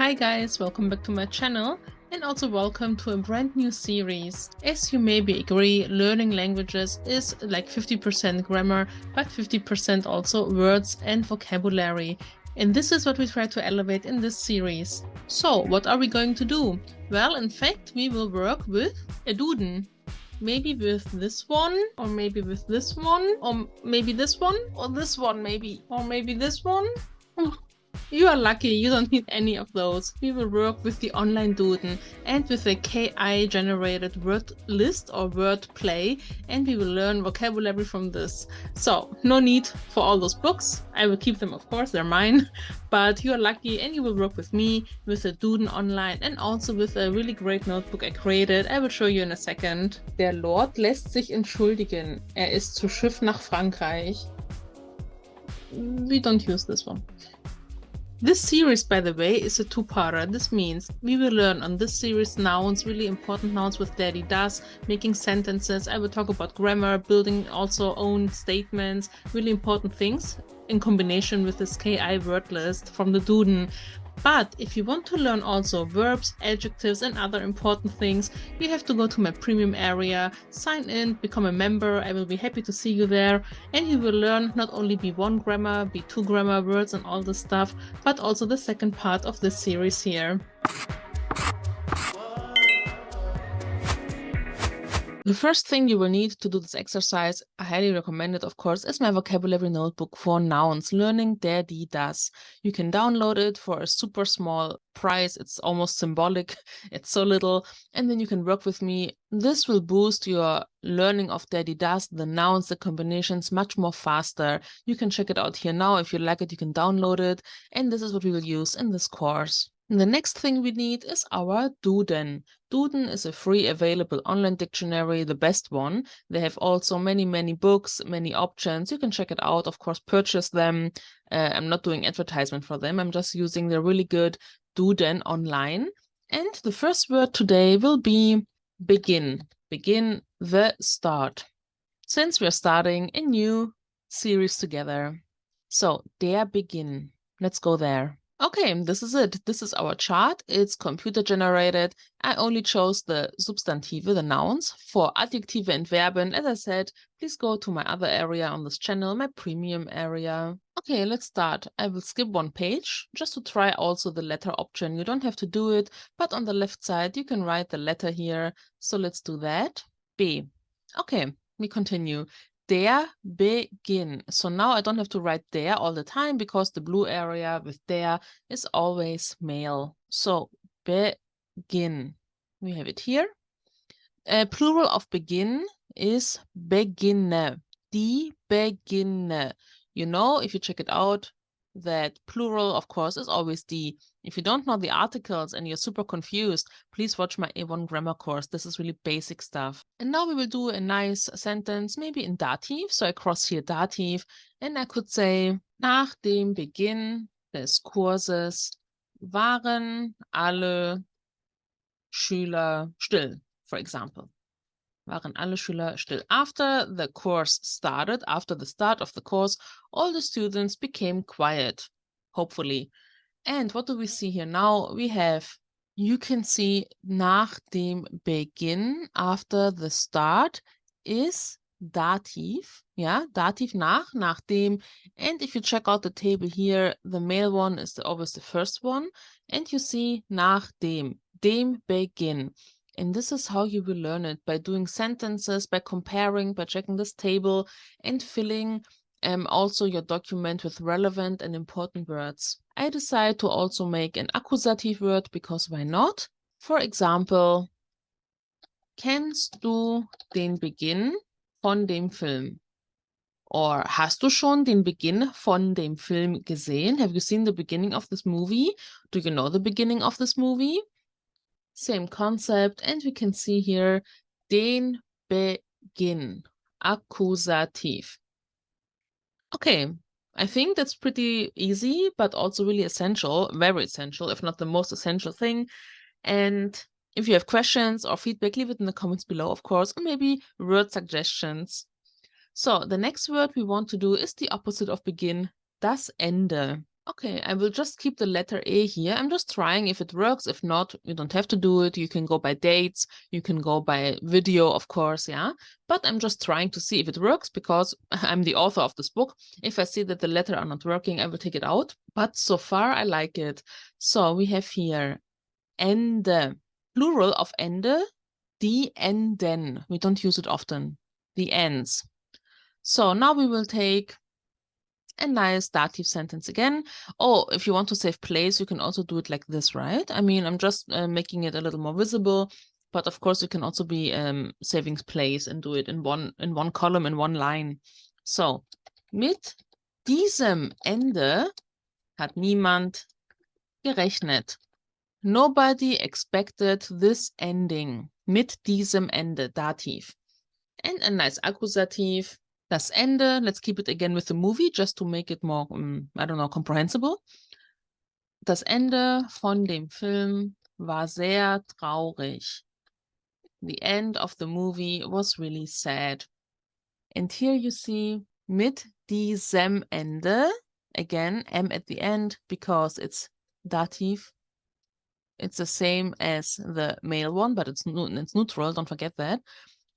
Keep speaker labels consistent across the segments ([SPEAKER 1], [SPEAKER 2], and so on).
[SPEAKER 1] Hi guys, welcome back to my channel and also welcome to a brand new series. As you maybe agree, learning languages is like 50% grammar, but 50% also words and vocabulary. And this is what we try to elevate in this series. So, what are we going to do? Well, in fact, we will work with a duden. Maybe with this one, or maybe with this one, or maybe this one, or this one maybe, or maybe this one. You are lucky, you don't need any of those. We will work with the online Duden and with the KI generated word list or word play, and we will learn vocabulary from this. So, no need for all those books. I will keep them, of course, they're mine. But you are lucky and you will work with me, with the Duden online and also with a really great notebook I created. I will show you in a second. Der Lord lässt sich entschuldigen. Er ist zu Schiff nach Frankreich. We don't use this one. This series, by the way, is a two-parter. This means we will learn on this series nouns, really important nouns with daddy does, making sentences. I will talk about grammar, building also own statements, really important things in combination with this KI word list from the Duden. But if you want to learn also verbs, adjectives, and other important things, you have to go to my premium area, sign in, become a member. I will be happy to see you there. And you will learn not only B1 grammar, B2 grammar, words, and all this stuff, but also the second part of this series here. The first thing you will need to do this exercise, I highly recommend it, of course, is my vocabulary notebook for nouns, learning der, die, das. You can download it for a super small price. It's almost symbolic. It's so little. And then you can work with me. This will boost your learning of der, die, das, the nouns, the combinations much more faster. You can check it out here now. If you like it, you can download it. And this is what we will use in this course. The next thing we need is our Duden. Duden is a free available online dictionary, the best one. They have also many books, many options. You can check it out, of course, purchase them. I'm not doing advertisement for them. I'm just using the really good Duden online. And the first word today will be begin. Begin, the start. Since we're starting a new series together. So, der Beginn. Let's go there. Okay, this is it. This is our chart. It's computer generated. I only chose the Substantive, the nouns. For Adjektive and Verben, as I said, please go to my other area on this channel, my premium area. Okay, let's start. I will skip one page just to try also the letter option. You don't have to do it, but on the left side, you can write the letter here. So let's do that. B. Okay, we continue. Der Beginn. So now I don't have to write der all the time because the blue area with der is always male. So Beginn. We have it here. Plural of begin is beginne. Die Beginne. You know, if you check it out, that plural, of course, is always die. If you don't know the articles and you're super confused, please watch my A1 grammar course. This is really basic stuff. And now we will do a nice sentence, maybe in Dativ. So I cross here Dativ, and I could say, nach dem Beginn des Kurses waren alle Schüler still, for example. Waren alle Schüler still. After the course started, after the start of the course, all the students became quiet, hopefully. And what do we see here now? We have, you can see, nach dem Beginn, after the start, is Dativ. Yeah, Dativ nach dem. And if you check out the table here, the male one is always the first one. And you see nach dem Beginn. And this is how you will learn it, by doing sentences, by comparing, by checking this table, and filling also your document with relevant and important words. I decided to also make an accusative word, because why not? For example, kennst du den Beginn von dem Film? Or hast du schon den Beginn von dem Film gesehen? Have you seen the beginning of this movie? Do you know the beginning of this movie? Same concept, and we can see here den Beginn, Akkusativ. Okay, I think that's pretty easy, but also really essential, very essential, if not the most essential thing. And if you have questions or feedback, leave it in the comments below, of course, or maybe word suggestions. So the next word we want to do is the opposite of begin, das Ende. Okay, I will just keep the letter A here. I'm just trying if it works. If not, you don't have to do it. You can go by dates. You can go by video, of course, yeah. But I'm just trying to see if it works because I'm the author of this book. If I see that the letter are not working, I will take it out. But so far, I like it. So we have here Ende. Plural of Ende, die Enden. We don't use it often. The ends. So now we will take a nice dative sentence again. Oh, if you want to save place, you can also do it like this, right? I mean, I'm just making it a little more visible, but of course you can also be saving place and do it in one column, in one line. So, mit diesem Ende hat niemand gerechnet. Nobody expected this ending. Mit diesem Ende, Dativ. And a nice Akkusativ. Das Ende, let's keep it again with the movie, just to make it more, I don't know, comprehensible. Das Ende von dem Film war sehr traurig. The end of the movie was really sad. And here you see mit diesem Ende, again, M at the end, because it's dative. It's the same as the male one, but it's neutral, don't forget that.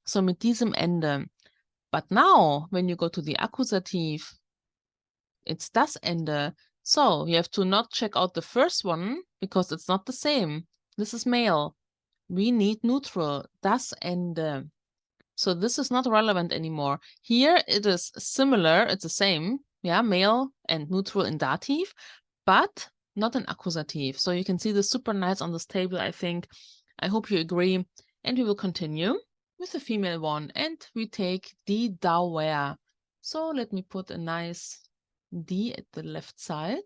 [SPEAKER 1] So mit diesem Ende. But now, when you go to the Akkusativ, it's das Ende. So you have to not check out the first one because it's not the same. This is male. We need neutral, das Ende. So this is not relevant anymore. Here it is similar, it's the same, yeah, male and neutral in dative, but not an accusative. So you can see this super nice on this table, I think. I hope you agree. And we will continue with the female one, and we take die Dauer. So let me put a nice D at the left side.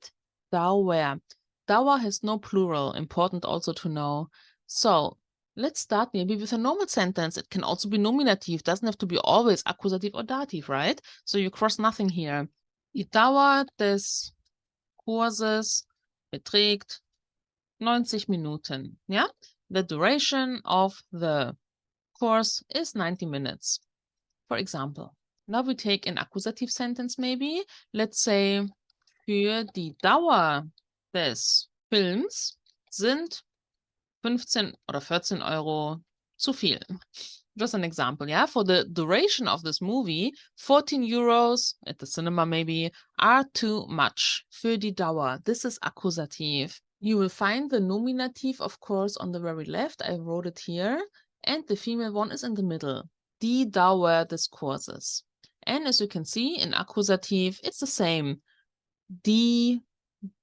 [SPEAKER 1] Dauer. Dauer has no plural, important also to know. So let's start maybe with a normal sentence. It can also be nominative, doesn't have to be always accusative or dative, right? So you cross nothing here. Die Dauer des Kurses beträgt 90 Minuten. Yeah? The duration of the course is 90 minutes, for example. Now we take an accusative sentence maybe. Let's say, für die Dauer des Films sind 15 oder 14 Euro zu viel. Just an example, yeah? For the duration of this movie, 14 euros at the cinema maybe are too much. Für die Dauer. This is accusative. You will find the nominative, of course, on the very left. I wrote it here. And the female one is in the middle. Die Dauer des Kurses. And as you can see, in accusative, it's the same. Die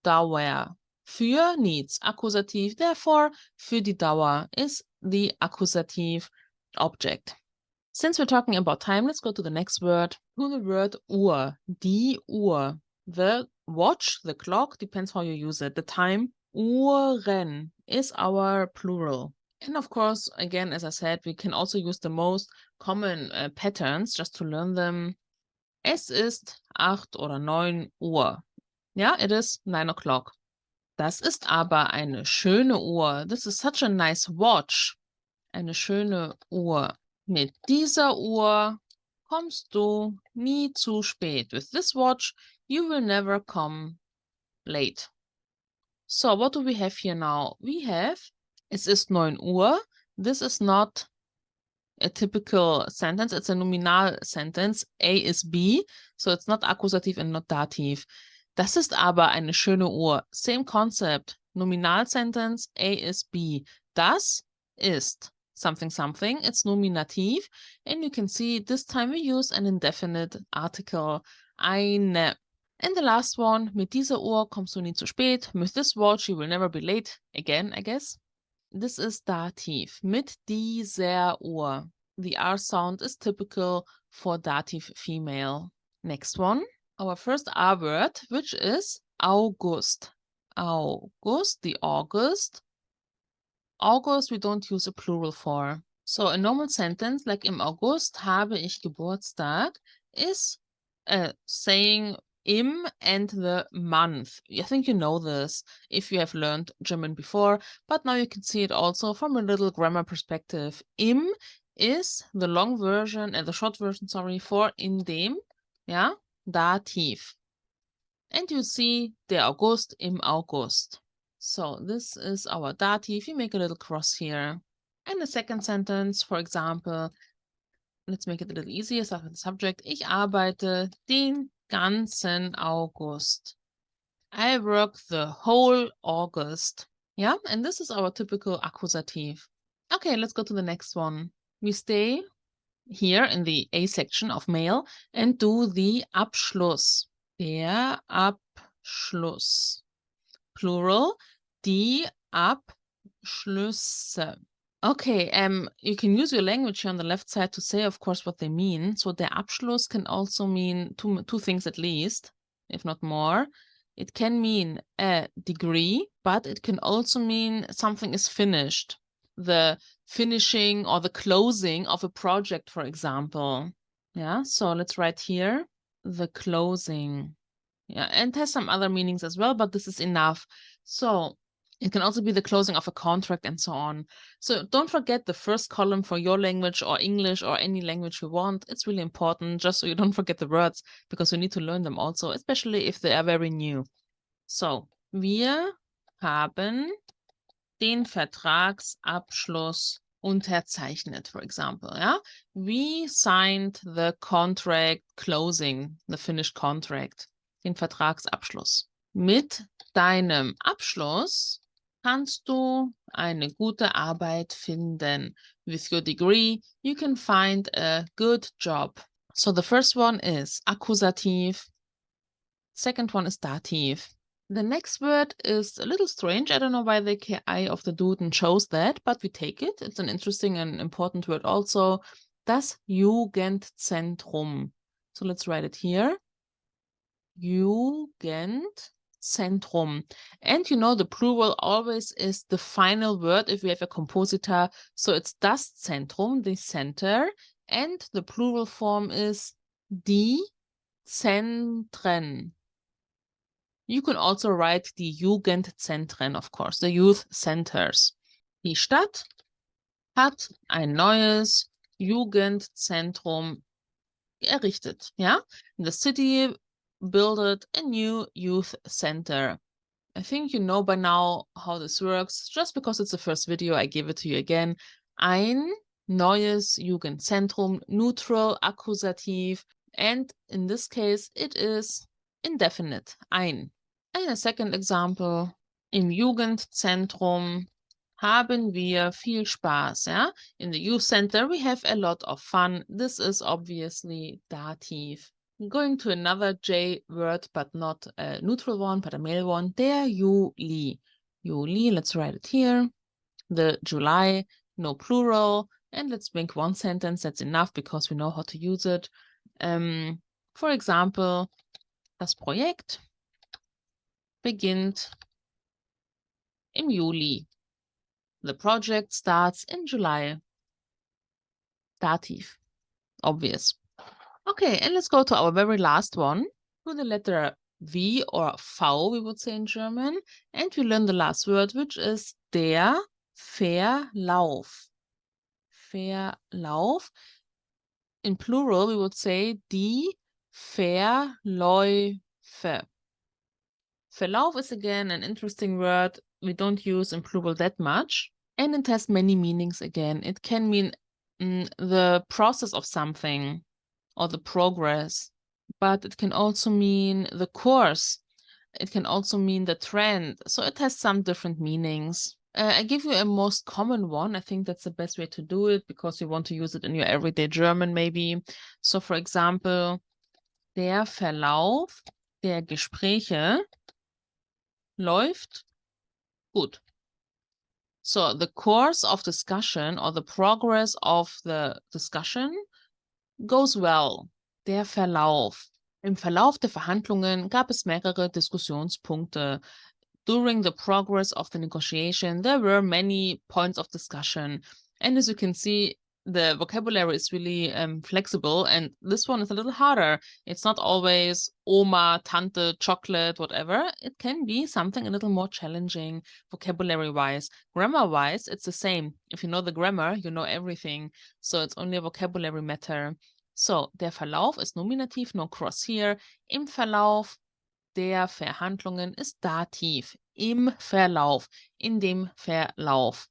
[SPEAKER 1] Dauer. Für needs accusative, therefore, für die Dauer is the accusative object. Since we're talking about time, let's go to the next word, to the word Uhr, die Uhr. The watch, the clock, depends how you use it. The time, Uhren, is our plural. And of course, again, as I said, we can also use the most common patterns just to learn them. Es ist 8 oder 9 Uhr. Yeah, it is 9 o'clock. Das ist aber eine schöne Uhr. This is such a nice watch. Eine schöne Uhr. Mit dieser Uhr kommst du nie zu spät. With this watch, you will never come late. So, what do we have here now? We have, es ist 9 Uhr. This is not a typical sentence. It's a nominal sentence. A is B, so it's not accusative and not dative. Das ist aber eine schöne Uhr. Same concept. Nominal sentence, A is B. Das ist something something. It's nominative. And you can see this time we use an indefinite article. Eine. And the last one, mit dieser Uhr kommst du nie zu spät. With this watch you will never be late. Again, I guess. This is dative. Mit dieser Uhr. The R sound is typical for dative female. Next one. Our first R word, which is August. August, the August. August we don't use a plural for. So a normal sentence like im August habe ich Geburtstag is saying im and the month. I think you know this if you have learned German before, but now you can see it also from a little grammar perspective. Im is the long version and the short version, sorry, for in dem, yeah, dativ. And you see der August im August. So this is our dative. We make a little cross here. And the second sentence, for example, let's make it a little easier. Start with the subject. Ich arbeite den ganzen August. I work the whole August. Yeah, and this is our typical accusative. Okay, let's go to the next one. We stay here in the A section of male and do the Abschluss. Der Abschluss. Plural, die Abschlüsse. Okay, you can use your language here on the left side to say, of course, what they mean. So der Abschluss can also mean two things at least, if not more. It can mean a degree, but it can also mean something is finished. The finishing or the closing of a project, for example. Yeah, so let's write here the closing. Yeah, and it has some other meanings as well, but this is enough. So it can also be the closing of a contract and so on. So don't forget the first column for your language or English or any language you want. It's really important, just so you don't forget the words, because you need to learn them also, especially if they are very new. So, wir haben den Vertragsabschluss unterzeichnet, for example. Yeah? We signed the contract closing, the finished contract, den Vertragsabschluss. Mit deinem Abschluss kannst du eine gute Arbeit finden. With your degree, you can find a good job. So the first one is accusative. Second one is dative. The next word is a little strange. I don't know why the KI of the Duden chose that, but we take it. It's an interesting and important word also. Das Jugendzentrum. So let's write it here. Jugendzentrum. And you know the plural always is the final word if we have a compositor. So it's das Zentrum, the center. And the plural form is die Zentren. You can also write die Jugendzentren, of course, the youth centers. Die Stadt hat ein neues Jugendzentrum errichtet. Yeah? The city built a new youth center. I think you know by now how this works. Just because it's the first video, I give it to you again. Ein neues Jugendzentrum, neutral, accusative, and in this case, it is indefinite, ein. And a second example, im Jugendzentrum haben wir viel Spaß. Yeah? In the youth center, we have a lot of fun. This is obviously dative. Going to another J word, but not a neutral one, but a male one, der Juli. Juli, let's write it here. The July, no plural. And let's make one sentence. That's enough because we know how to use it. For example, das Projekt beginnt im Juli. The project starts in July. Dative. Obvious. Okay, and let's go to our very last one, to the letter V or V, we would say in German. And we learn the last word, which is der Verlauf. Verlauf. In plural, we would say die Verläufe. Verlauf is again an interesting word we don't use in plural that much. And it has many meanings again. It can mean the process of something or the progress, but it can also mean the course. It can also mean the trend. So it has some different meanings. I give you a most common one. I think that's the best way to do it because you want to use it in your everyday German maybe. So for example, der Verlauf der Gespräche läuft gut. So the course of discussion or the progress of the discussion goes well. Der Verlauf. Im Verlauf der Verhandlungen gab es mehrere Diskussionspunkte. During the progress of the negotiation, there were many points of discussion. And as you can see, the vocabulary is really flexible, and this one is a little harder. It's not always Oma, Tante, chocolate, whatever. It can be something a little more challenging vocabulary-wise. Grammar-wise, it's the same. If you know the grammar, you know everything. So it's only a vocabulary matter. So, der Verlauf is nominative, no cross here. Im Verlauf, der Verhandlungen ist Dativ. Im Verlauf, in dem Verlauf.